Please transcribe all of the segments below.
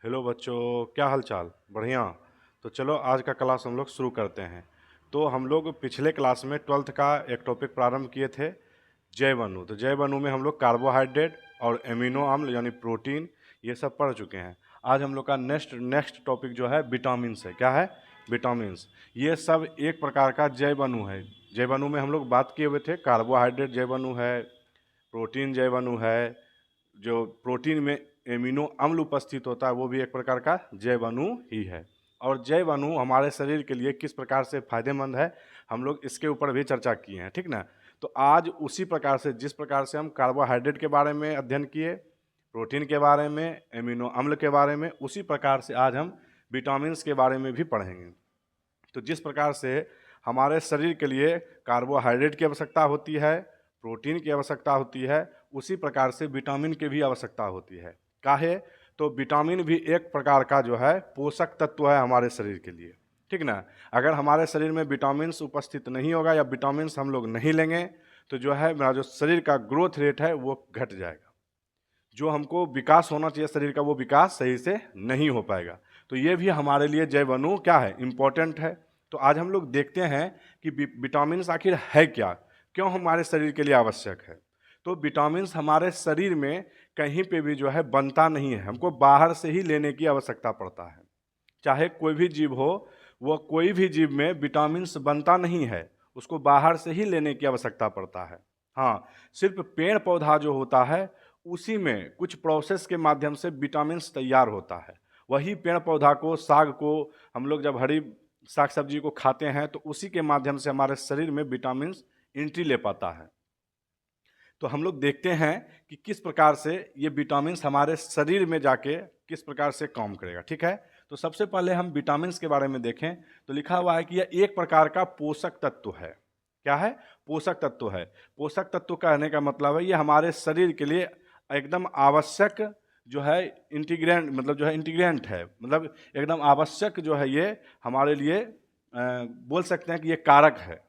Hello बच्चों, क्या हाल चाल? बढ़िया। तो चलो आज का क्लास हम लोग शुरू करते हैं। तो हम लोग पिछले क्लास में 12th का एक टॉपिक प्रारंभ किए थे, जैव अणु। तो जैव अणु में हम लोग कार्बोहाइड्रेट और एमिनो अम्ल यानी प्रोटीन ये सब पढ़ चुके हैं। आज हम लोग का नेक्स्ट टॉपिक जो है विटामिन्स है। क्या है? विटामिन्स। ये सब एक प्रकार का जैव अणु है। जैव अणु में हम लोग बात किए हुए थे, कार्बोहाइड्रेट जैव अणु है, प्रोटीन जैव अणु है, जो प्रोटीन में एमिनो अम्ल उपस्थित होता है वो भी एक प्रकार का जैव अणु ही है। और जैव अणु हमारे शरीर के लिए किस प्रकार से फायदेमंद है, हम लोग इसके ऊपर भी चर्चा किए हैं, ठीक ना। तो आज उसी प्रकार से, जिस प्रकार से हम कार्बोहाइड्रेट के बारे में अध्ययन किए, प्रोटीन के बारे में, एमिनो अम्ल के बारे में, उसी प्रकार से आज हम विटामिन्स के बारे में भी पढ़ेंगे। तो जिस प्रकार से हमारे शरीर के लिए कार्बोहाइड्रेट की आवश्यकता होती है, प्रोटीन की आवश्यकता होती है, उसी प्रकार से विटामिन की भी आवश्यकता होती है। काहे? तो विटामिन भी एक प्रकार का जो है पोषक तत्व है हमारे शरीर के लिए, ठीक ना। अगर हमारे शरीर में विटामिन्स उपस्थित नहीं होगा या विटामिन्स हम लोग नहीं लेंगे तो जो है मेरा जो शरीर का ग्रोथ रेट है वो घट जाएगा। जो हमको विकास होना चाहिए शरीर का, वो विकास सही से नहीं हो पाएगा। तो ये भी हमारे लिए जैव अणु क्या है, इम्पोर्टेंट है। तो आज हम लोग देखते हैं कि विटामिन्स आखिर है क्या, क्यों हमारे शरीर के लिए आवश्यक है। तो विटामिन्स हमारे शरीर में कहीं पे भी जो है बनता नहीं है, हमको बाहर से ही लेने की आवश्यकता पड़ता है। चाहे कोई भी जीव हो, वो कोई भी जीव में विटामिन्स बनता नहीं है, उसको बाहर से ही लेने की आवश्यकता पड़ता है। हाँ, सिर्फ पेड़ पौधा जो होता है उसी में कुछ प्रोसेस के माध्यम से विटामिन्स तैयार होता है। वही पेड़ पौधा को, साग को हम लोग जब हरी साग सब्जी को खाते हैं तो उसी के माध्यम से हमारे शरीर में विटामिन्स एंट्री ले पाता है। तो हम लोग देखते हैं कि किस प्रकार से ये विटामिन्स हमारे शरीर में जाके किस प्रकार से काम करेगा, ठीक है। तो सबसे पहले हम विटामिन्स के बारे में देखें तो लिखा हुआ है कि यह एक प्रकार का पोषक तत्व है। क्या है? पोषक तत्व है। पोषक तत्व कहने का मतलब है ये हमारे शरीर के लिए एकदम आवश्यक जो है इंटीग्रेंट, मतलब जो है इंटीग्रेंट है, मतलब एकदम आवश्यक जो है ये हमारे लिए बोल सकते हैं कि ये कारक है।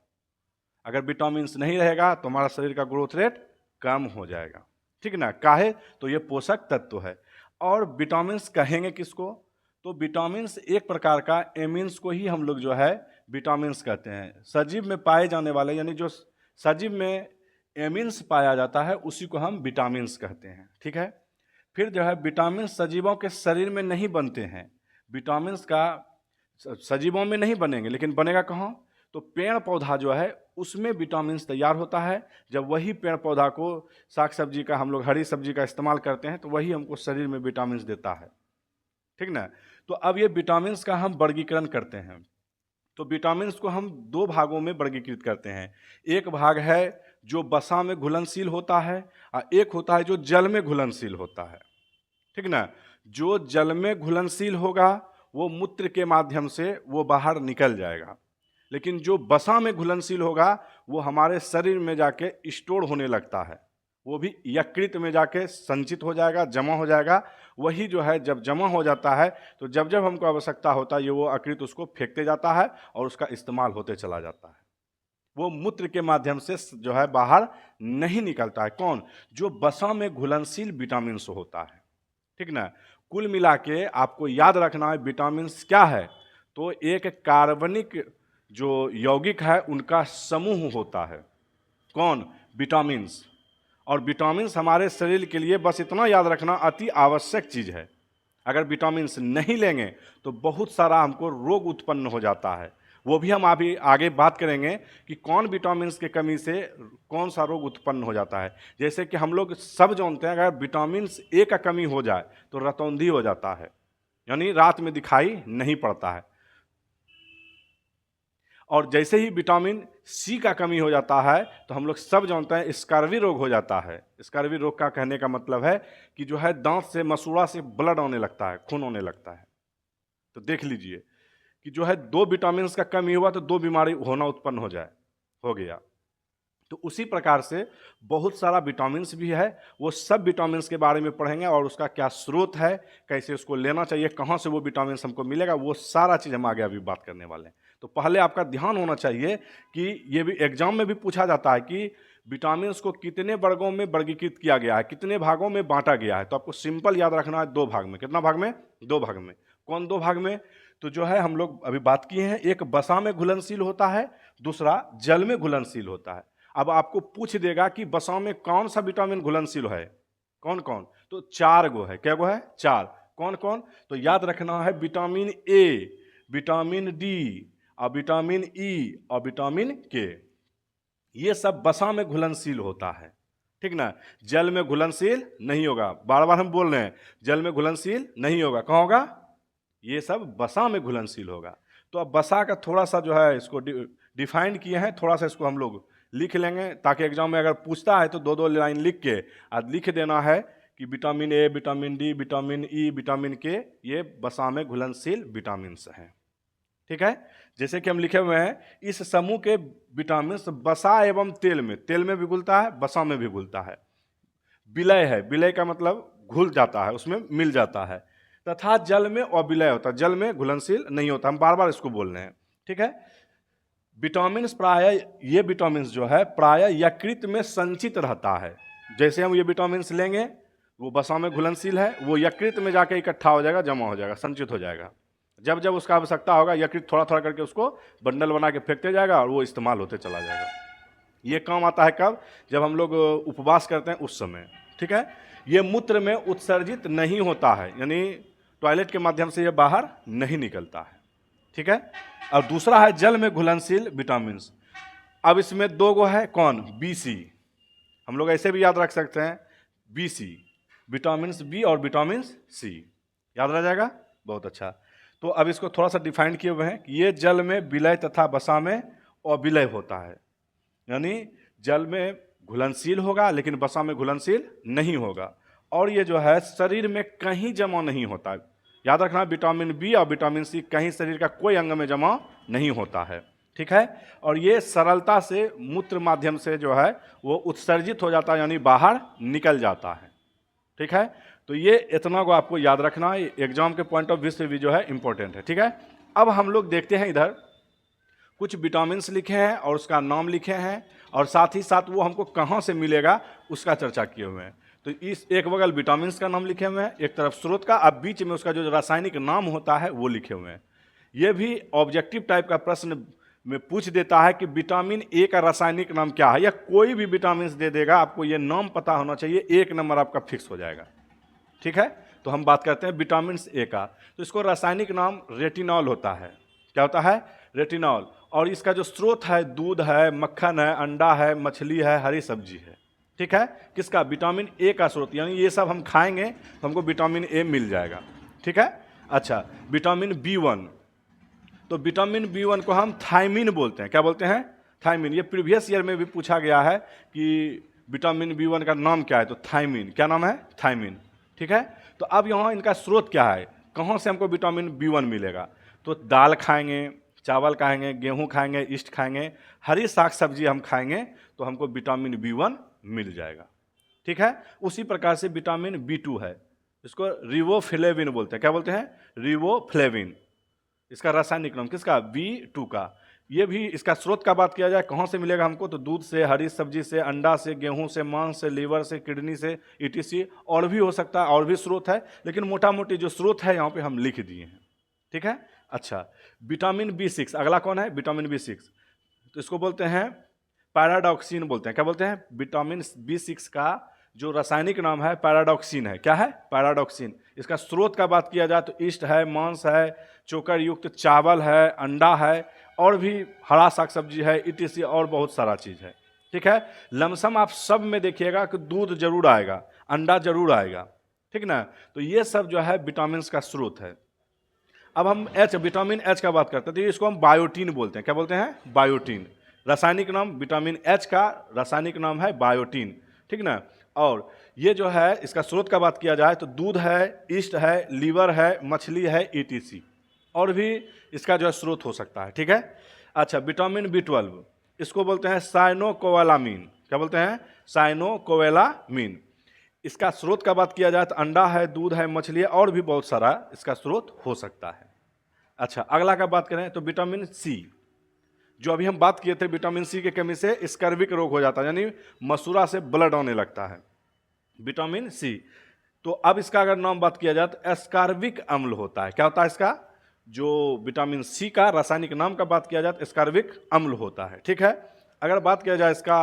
अगर विटामिन्स नहीं रहेगा तो हमारा शरीर का ग्रोथ रेट कम हो जाएगा, ठीक ना। काहे? तो ये पोषक तत्व है। और विटामिन्स कहेंगे किसको? तो विटामिन्स एक प्रकार का एमिन्स को ही हम लोग जो है विटामिन्स कहते हैं। सजीव में पाए जाने वाले, यानी जो सजीव में एमिन्स पाया जाता है उसी को हम विटामिन्स कहते हैं, ठीक है। फिर जो है विटामिन सजीवों के शरीर में नहीं बनते हैं। विटामिन्स का सजीवों में नहीं बनेंगे, लेकिन बनेगा कहाँ? तो पेड़ पौधा जो है उसमें विटामिन्स तैयार होता है। जब वही पेड़ पौधा को, साग सब्जी का, हम लोग हरी सब्जी का इस्तेमाल करते हैं तो वही हमको शरीर में विटामिन्स देता है, ठीक ना। तो अब ये विटामिन्स का हम वर्गीकरण करते हैं। तो विटामिन्स को हम दो भागों में वर्गीकृत करते हैं। एक भाग है जो वसा में घुलनशील होता है और एक होता है जो जल में घुलनशील होता है, ठीक ना। जो जल में घुलनशील होगा वो मूत्र के माध्यम से वो बाहर निकल जाएगा, लेकिन जो वसा में घुलनशील होगा वो हमारे शरीर में जाके स्टोर होने लगता है, वो भी यकृत में जाके संचित हो जाएगा, जमा हो जाएगा। वही जो है जब जमा हो जाता है तो जब जब हमको आवश्यकता होता है ये वो यकृत उसको फेंकते जाता है और उसका इस्तेमाल होते चला जाता है। वो मूत्र के माध्यम से जो है बाहर नहीं निकलता है। कौन? जो वसा में घुलनशील विटामिन होता है, ठीक ना। कुल मिला के आपको याद रखना है विटामिन्स क्या है। तो एक कार्बनिक जो यौगिक है उनका समूह होता है। कौन? विटामिन्स। और विटामिन्स हमारे शरीर के लिए बस इतना याद रखना अति आवश्यक चीज़ है। अगर विटामिन्स नहीं लेंगे तो बहुत सारा हमको रोग उत्पन्न हो जाता है। वो भी हम अभी आगे बात करेंगे कि कौन विटामिन्स की कमी से कौन सा रोग उत्पन्न हो जाता है। जैसे कि हम लोग सब जानते हैं अगर विटामिन्स ए का कमी हो जाए तो रतौंधी हो जाता है, यानी रात में दिखाई नहीं पड़ता है। और जैसे ही विटामिन सी का कमी हो जाता है तो हम लोग सब जानते हैं स्कर्वी रोग हो जाता है। स्कर्वी रोग का कहने का मतलब है कि जो है दांत से, मसूड़ा से ब्लड आने लगता है, खून होने लगता है। तो देख लीजिए कि जो है दो विटामिन का कमी हुआ तो दो बीमारी होना उत्पन्न हो गया। तो उसी प्रकार से बहुत सारा विटामिन्स भी है, वो सब विटामिन्स के बारे में पढ़ेंगे और उसका क्या स्रोत है, कैसे उसको लेना चाहिए, कहाँ से वो विटामिन्स हमको मिलेगा, वो सारा चीज़ हम आगे अभी बात करने वाले हैं। तो पहले आपका ध्यान होना चाहिए कि ये भी एग्जाम में भी पूछा जाता है कि विटामिन को कितने वर्गों में वर्गीकृत किया गया है, कितने भागों में बांटा गया है, तो आपको सिंपल याद रखना है 2 भाग में। कितना भाग में? 2 भाग में। कौन 2 भाग में? तो जो है हम लोग अभी बात किए हैं, एक वसा में घुलनशील होता है, दूसरा जल में घुलनशील होता है। अब आपको पूछ देगा कि वसा में कौन सा विटामिन घुलनशील है, कौन कौन, तो 4 गो है। क्या गो है? 4। कौन कौन? तो याद रखना है विटामिन ए, विटामिन डी और विटामिन ई और विटामिन के, ये सब वसा में घुलनशील होता है, ठीक ना। जल में घुलनशील नहीं होगा, बार बार हम बोल रहे हैं, जल में घुलनशील नहीं होगा। कहाँ होगा? ये सब वसा में घुलनशील होगा। तो अब वसा का थोड़ा सा जो है इसको डिफाइन किए हैं, थोड़ा सा इसको हम लोग लिख लेंगे ताकि एग्जाम में अगर पूछता है तो 2-2 लाइन लिख के आज लिख देना है कि vitamin A, vitamin D, vitamin E, vitamin के, ये वसा में घुलनशील विटामिन हैं, ठीक है। जैसे कि हम लिखे हुए हैं, इस समूह के विटामिन वसा एवं तेल में भी घुलता है, वसा में भी घुलता है। विलय है, विलय का मतलब घुल जाता है, उसमें मिल जाता है, तथा जल में अविलय होता है, जल में घुलनशील नहीं होता। हम बार बार इसको बोल रहे हैं, ठीक है। विटामिन प्राय, ये विटामिन जो है प्राय यकृत में संचित रहता है। जैसे हम ये विटामिन लेंगे, वो वसा में घुलनशील है, वो यकृत में जाके इकट्ठा हो जाएगा, जमा हो जाएगा, संचित हो जाएगा। जब जब उसका आवश्यकता होगा, यकृत थोड़ा थोड़ा करके उसको बंडल बना के फेंकते जाएगा और वो इस्तेमाल होते चला जाएगा। ये काम आता है कब? जब हम लोग उपवास करते हैं उस समय, ठीक है। ये मूत्र में उत्सर्जित नहीं होता है, यानी टॉयलेट के माध्यम से ये बाहर नहीं निकलता है, ठीक है। और दूसरा है जल में घुलनशील विटामिन। अब इसमें 2 गो है, कौन? BC, हम लोग ऐसे भी याद रख सकते हैं, BC, विटामिन बी और विटामिन सी, याद रह जाएगा, बहुत अच्छा। तो अब इसको थोड़ा सा डिफाइन किए हुए हैं कि ये जल में विलय तथा वसा में अविलय होता है, यानी जल में घुलनशील होगा लेकिन वसा में घुलनशील नहीं होगा। और ये जो है शरीर में कहीं जमा नहीं होता है, याद रखना, विटामिन बी और विटामिन सी कहीं शरीर का कोई अंग में जमा नहीं होता है, ठीक है। और ये सरलता से मूत्र माध्यम से जो है वो उत्सर्जित हो जाता है, यानी बाहर निकल जाता है, ठीक है। तो ये इतना को आपको याद रखना है, एग्जाम के पॉइंट ऑफ व्यू से भी जो है इंपॉर्टेंट है, ठीक है। अब हम लोग देखते हैं, इधर कुछ विटामिन लिखे हैं और उसका नाम लिखे हैं, और साथ ही साथ वो हमको कहाँ से मिलेगा उसका चर्चा किए हुए हैं। तो इस एक बगल विटामिन का नाम लिखे हुए हैं, एक तरफ स्रोत का, अब बीच में उसका जो रासायनिक नाम होता है वो लिखे हुए हैं। ये भी ऑब्जेक्टिव टाइप का प्रश्न में पूछ देता है कि विटामिन ए का रासायनिक नाम क्या है, या कोई भी विटामिन दे देगा, आपको ये नाम पता होना चाहिए, 1 नंबर आपका फिक्स हो जाएगा, ठीक है। तो हम बात करते हैं विटामिन ए का। तो इसको रासायनिक नाम रेटिनॉल होता है। क्या होता है? रेटिनॉल। और इसका जो स्रोत है दूध है, मक्खन है, अंडा है, मछली है, हरी सब्जी है, ठीक है। किसका? विटामिन ए का स्रोत, यानी ये सब हम खाएंगे तो हमको विटामिन ए मिल जाएगा, ठीक है। अच्छा, विटामिन B1, तो विटामिन B1 को हम थायमिन बोलते हैं। क्या बोलते हैं? थायमिन। ये प्रीवियस ईयर में भी पूछा गया है कि विटामिन B1 का नाम क्या है, तो थायमिन। क्या नाम है? थायमिन, ठीक है। तो अब यहाँ इनका स्रोत क्या है, कहाँ से हमको विटामिन B1 मिलेगा? तो दाल खाएंगे, चावल खाएंगे, गेहूं खाएंगे, ईस्ट खाएंगे, हरी साग सब्जी हम खाएंगे तो हमको विटामिन B1 मिल जाएगा, ठीक है। उसी प्रकार से विटामिन B2 है, इसको रिबोफ्लेविन बोलते हैं। क्या बोलते हैं? रिबोफ्लेविन। इसका रासायनिक नाम किसका? B2 का। ये भी इसका स्रोत का बात किया जाए, कहाँ से मिलेगा हमको, तो दूध से, हरी सब्जी से, अंडा से, गेहूं से, मांस से, लीवर से, किडनी से, ETC, और भी हो सकता है, और भी स्रोत है, लेकिन मोटा मोटी जो स्रोत है यहाँ पे हम लिख दिए हैं, ठीक है। अच्छा, विटामिन B6, अगला कौन है? विटामिन B6, तो इसको बोलते हैं पैराडॉक्सिन बोलते हैं। क्या बोलते हैं? विटामिन B6 का जो रासायनिक नाम है पैराडॉक्सिन है। क्या है? पैराडॉक्सिन। इसका स्रोत का बात किया जाए तो ईस्ट है, मांस है, चोकर युक्त चावल है, अंडा है, और भी हरा साग सब्जी है, ETC, और बहुत सारा चीज़ है, ठीक है। लमसम आप सब में देखिएगा कि दूध जरूर आएगा, अंडा जरूर आएगा, ठीक ना। तो ये सब जो है विटामिन का स्रोत है। अब हम विटामिन H का बात करते हैं, तो इसको हम बायोटीन बोलते हैं। क्या बोलते हैं? बायोटीन। रासायनिक नाम विटामिन H का रासायनिक नाम है बायोटीन, ठीक ना। और ये जो है इसका स्रोत का बात किया जाए तो दूध है, ईस्ट है, लीवर है, मछली है, ETC, और भी इसका जो है स्रोत हो सकता है, ठीक है। अच्छा, विटामिन B12, इसको बोलते हैं साइनोकोबालामीन। क्या बोलते हैं? साइनोकोबालामीन। इसका स्रोत का बात किया जाए तो अंडा है, दूध है, मछली है, और भी बहुत सारा इसका स्रोत हो सकता है। अच्छा, अगला का बात करें तो विटामिन C। जो अभी हम बात किए थे विटामिन सी की कमी से स्कर्विक रोग हो जाता है, यानी मसूड़ा से ब्लड आने लगता है, विटामिन सी। तो अब इसका अगर नाम बात किया जाए तो एस्कॉर्बिक अम्ल होता है। क्या होता है इसका, जो विटामिन सी का रासायनिक नाम का बात किया जाए तो एस्कॉर्बिक अम्ल होता है, ठीक है। अगर बात किया जाए इसका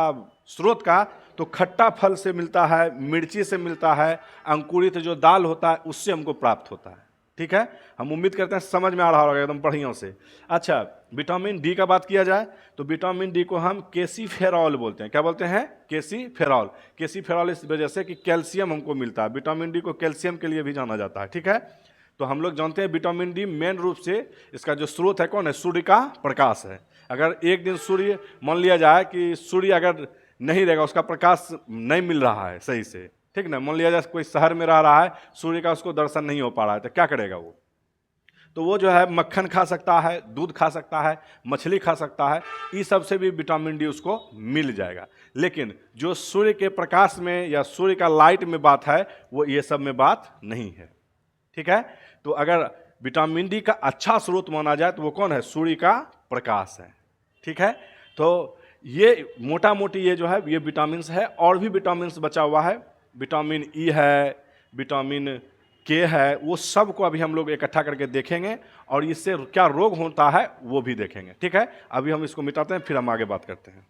स्रोत का, तो खट्टा फल से मिलता है, मिर्ची से मिलता है, अंकुरित जो दाल होता है उससे हमको प्राप्त होता है, ठीक है। हम उम्मीद करते हैं समझ में आ रहा होगा एकदम बढ़िया से। अच्छा, विटामिन डी का बात किया जाए तो विटामिन डी को हम केसीफेरॉल बोलते हैं। क्या बोलते हैं, केसीफेरॉल। केसीफेरॉल इस वजह से कि कैल्शियम हमको मिलता है, विटामिन डी को कैल्शियम के लिए भी जाना जाता है, ठीक है। तो हम लोग जानते हैं विटामिन डी मेन रूप से इसका जो स्रोत है कौन है, सूर्य का प्रकाश है। अगर एक दिन सूर्य, मान लिया जाए कि सूर्य अगर नहीं रहेगा, उसका प्रकाश नहीं मिल रहा है सही से, ठीक ना, मान लिया जाए कोई शहर में रह रहा है, सूर्य का उसको दर्शन नहीं हो पा रहा है, तो क्या करेगा वो, तो वो जो है मक्खन खा सकता है, दूध खा सकता है, मछली खा सकता है, इस सब से भी विटामिन डी उसको मिल जाएगा। लेकिन जो सूर्य के प्रकाश में या सूर्य का लाइट में बात है, वो ये सब में बात नहीं है, ठीक है। तो अगर विटामिन डी का अच्छा स्रोत माना जाए तो वो कौन है, सूर्य का प्रकाश है, ठीक है। तो ये मोटा मोटी ये जो है ये विटामिन है। और भी विटामिन बचा हुआ है, विटामिन ई है, विटामिन के है, वो सब को अभी हम लोग इकट्ठा करके देखेंगे और इससे क्या रोग होता है वो भी देखेंगे, ठीक है। अभी हम इसको मिटाते हैं, फिर हम आगे बात करते हैं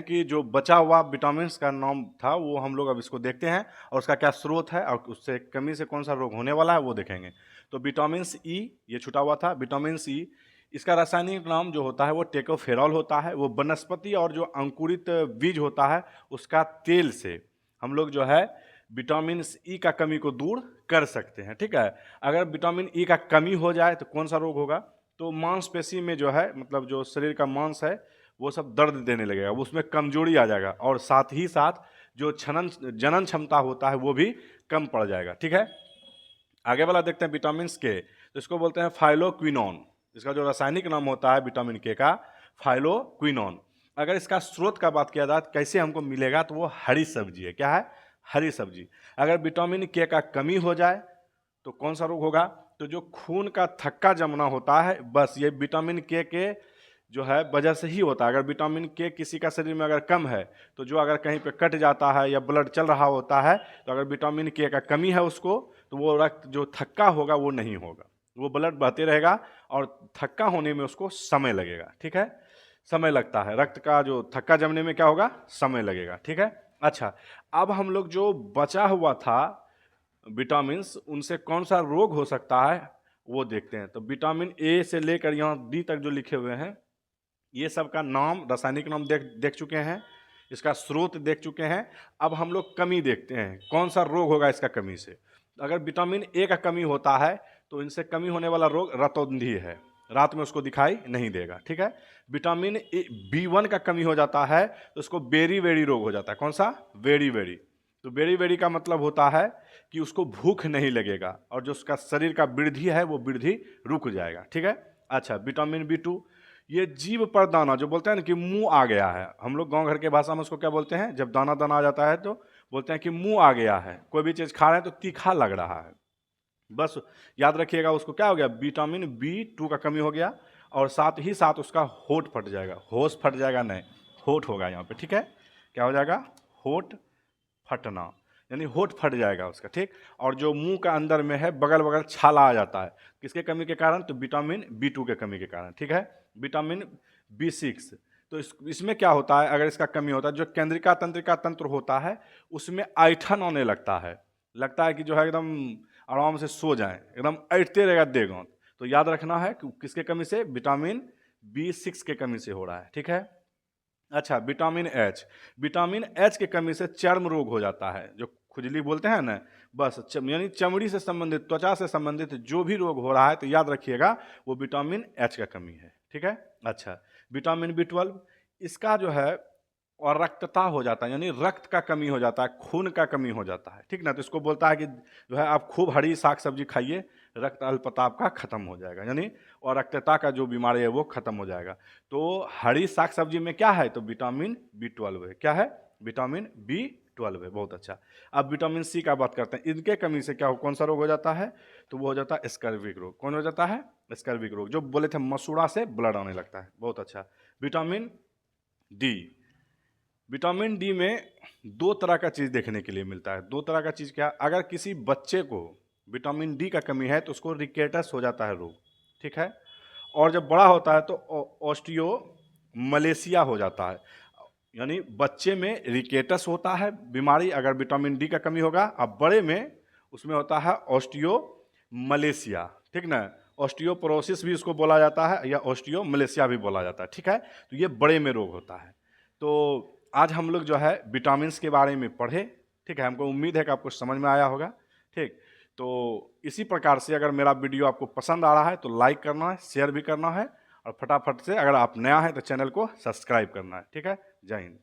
कि जो बचा हुआ विटामिन का नाम था वो हम लोग अब इसको देखते हैं और उसका क्या स्रोत है और उससे कमी से कौन सा रोग होने वाला है वो देखेंगे। तो विटामिन ई ये छुटा हुआ था, विटामिन सी, इसका रासायनिक नाम जो होता है वो टेकोफेरॉल होता है। वो वनस्पति और जो अंकुरित बीज होता है उसका तेल से हम लोग जो है विटामिन ई का कमी को दूर कर सकते हैं, ठीक है। अगर विटामिन ई का कमी हो जाए तो कौन सा रोग होगा, तो मांसपेशी में जो है, मतलब जो शरीर का मांस है वो सब दर्द देने लगेगा, उसमें कमजोरी आ जाएगा और साथ ही साथ जो जनन क्षमता होता है वो भी कम पड़ जाएगा, ठीक है। आगे वाला देखते हैं विटामिन के, तो इसको बोलते हैं फाइलोक्विनोन। इसका जो रासायनिक नाम होता है विटामिन के का, फाइलोक्विनोन। अगर इसका स्रोत का बात किया जाए कैसे हमको मिलेगा, तो वो हरी सब्जी है। क्या है, हरी सब्जी। अगर विटामिन के का कमी हो जाए तो कौन सा रोग होगा, तो जो खून का थक्का जमना होता है, बस ये विटामिन के जो है वजह से ही होता है। अगर विटामिन के किसी का शरीर में अगर कम है, तो जो अगर कहीं पे कट जाता है या ब्लड चल रहा होता है, तो अगर विटामिन के का कमी है उसको, तो वो रक्त जो थक्का होगा वो नहीं होगा, वो ब्लड बहते रहेगा और थक्का होने में उसको समय लगेगा, ठीक है। समय लगता है, रक्त का जो थक्का जमने में क्या होगा, समय लगेगा, ठीक है। अच्छा, अब हम लोग जो बचा हुआ था विटामिन्स, उनसे कौन सा रोग हो सकता है वो देखते हैं। तो विटामिन ए से लेकर यहाँ डी तक जो लिखे हुए हैं, ये सब का नाम, रासायनिक नाम देख चुके हैं, इसका स्रोत देख चुके हैं। अब हम लोग कमी देखते हैं, कौन सा रोग होगा इसका कमी से। अगर विटामिन ए का कमी होता है तो इनसे कमी होने वाला रोग रतौंधी है, रात में उसको दिखाई नहीं देगा, ठीक है। विटामिन B1 का कमी हो जाता है तो उसको बेरी वेरी रोग हो जाता है। कौन सा, वेरी वेरी। तो बेरी वेरी का मतलब होता है कि उसको भूख नहीं लगेगा और जो उसका शरीर का वृद्धि है वो वृद्धि रुक जाएगा, ठीक है। अच्छा, विटामिन B2, ये जीभ पर दाना, जो बोलते हैं ना कि मुंह आ गया है, हम लोग गांव घर के भाषा में उसको क्या बोलते हैं, जब दाना दाना आ जाता है तो बोलते हैं कि मुंह आ गया है, कोई भी चीज़ खा रहे हैं तो तीखा लग रहा है, बस याद रखिएगा उसको क्या हो गया, विटामिन B2 का कमी हो गया और साथ ही साथ उसका होठ फट जाएगा, होश फट जाएगा नहीं, होठ होगा यहाँ पे, ठीक है। क्या हो जाएगा, होठ फटना, यानी होठ फट जाएगा उसका, ठीक। और जो मुंह का अंदर में है बगल बगल छाला आ जाता है, किसके कमी के कारण, तो विटामिन B2 के कमी के कारण, ठीक है। विटामिन B6, तो इसमें क्या होता है, अगर इसका कमी होता है, जो केंद्रिका तंत्रिका तंत्र होता है उसमें ऐठन आने लगता है कि जो है एकदम आराम से सो जाएं, एकदम ऐठते रहेगा देगा। तो याद रखना है कि किसके कमी से, विटामिन B6 के कमी से हो रहा है, ठीक है। अच्छा, विटामिन एच के कमी से चर्म रोग हो जाता है, जो खुजली बोलते हैं ना, बस यानी चमड़ी से संबंधित, त्वचा से संबंधित जो भी रोग हो रहा है तो याद रखिएगा वो विटामिन एच का कमी है, ठीक है। अच्छा, विटामिन B12, इसका जो है और रक्तता हो जाता है, यानी रक्त का कमी हो जाता है, खून का कमी हो जाता है, ठीक ना। तो इसको बोलता है कि जो है आप खूब हरी साग सब्जी खाइए, रक्त अल्पता आपका खत्म हो जाएगा, यानी और रक्तता का जो बीमारी है वो खत्म हो जाएगा। तो हरी साग सब्जी में क्या है, तो विटामिन B12 है। क्या है, विटामिन B12 है, बहुत अच्छा। अब विटामिन सी का बात करते हैं, इनके कमी से क्या हो, कौन सा रोग हो जाता है, तो वो हो जाता है स्कर्विक रोग। कौन हो जाता है, स्कर्वी रोग, जो बोले थे मसूड़ा से ब्लड आने लगता है। बहुत अच्छा। विटामिन डी, विटामिन डी में दो तरह का चीज़ देखने के लिए मिलता है। दो तरह का चीज़ क्या? अगर किसी बच्चे को विटामिन डी का कमी है तो उसको रिकेटस हो जाता है रोग, ठीक है। और जब बड़ा होता है तो ऑस्टियो मलेशिया हो जाता है। यानी बच्चे में रिकेटस होता है बीमारी अगर विटामिन डी का कमी होगा, अब बड़े में उसमें होता है ऑस्टियो मलेशिया, ठीक ना। ऑस्टियोपोरोसिस भी उसको बोला जाता है या ऑस्टियो मलेशिया भी बोला जाता है, ठीक है। तो ये बड़े में रोग होता है। तो आज हम लोग जो है विटामिन्स के बारे में पढ़े, ठीक है। हमको उम्मीद है कि आपको समझ में आया होगा, ठीक। तो इसी प्रकार से अगर मेरा वीडियो आपको पसंद आ रहा है तो लाइक करना है, शेयर भी करना है, और फटाफट से अगर आप नया है तो चैनल को सब्सक्राइब करना है, ठीक है। जय हिंद।